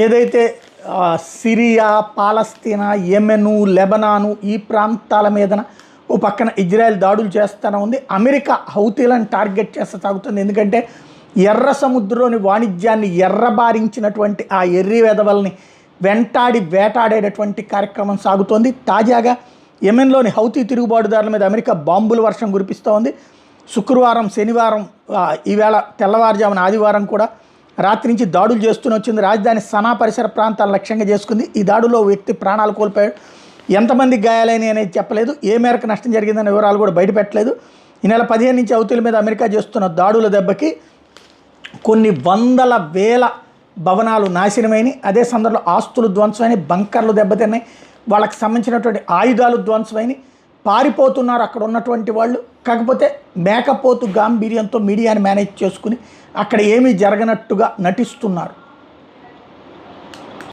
ఏదైతే సిరియా, పాలస్తీనా, యెమెను, లెబనాను ఈ ప్రాంతాల మీదన ఓ పక్కన ఇజ్రాయెల్ దాడులు చేస్తూనే ఉంది. అమెరికా హౌతీలను టార్గెట్ చేస్తూ సాగుతుంది. ఎందుకంటే ఎర్ర సముద్రంలోని వాణిజ్యాన్ని ఎర్రబారించినటువంటి ఆ ఎర్రి వెధవల్ని వెంటాడి వేటాడేటటువంటి కార్యక్రమం సాగుతోంది. తాజాగా యెమెన్లోని హౌతీ తిరుగుబాటుదారుల మీద అమెరికా బాంబుల వర్షం కురిపిస్తూ ఉంది. శుక్రవారం, శనివారం, ఈవేళ తెల్లవారుజామున ఆదివారం కూడా రాత్రి నుంచి దాడులు చేస్తూనే వచ్చింది. రాజధాని సనా పరిసర ప్రాంతాలను లక్ష్యంగా చేసుకుంది. ఈ దాడులో వ్యక్తి ప్రాణాలు కోల్పోయాడు. ఎంతమందికి గాయాలని అనేది చెప్పలేదు. ఏ మేరకు నష్టం జరిగిందనే వివరాలు కూడా బయటపెట్టలేదు. ఈ నెల 15 నుంచి హౌతీల మీద అమెరికా చేస్తున్న దాడుల దెబ్బకి కొన్ని వందల వేల భవనాలు నాశనమైనవి. అదే సందర్భంలో ఆస్తులు ధ్వంసమైనవి, బంకర్లు దెబ్బతిన్నాయి, వాళ్ళకి సంబంధించినటువంటి ఆయుధాలు ధ్వంసమైనవి. పారిపోతున్నారు అక్కడ ఉన్నటువంటి వాళ్ళు. కాకపోతే మేకపోతు గాంభీర్యంతో మీడియాని మేనేజ్ చేసుకుని అక్కడ ఏమీ జరగనట్టుగా నటిస్తున్నారు.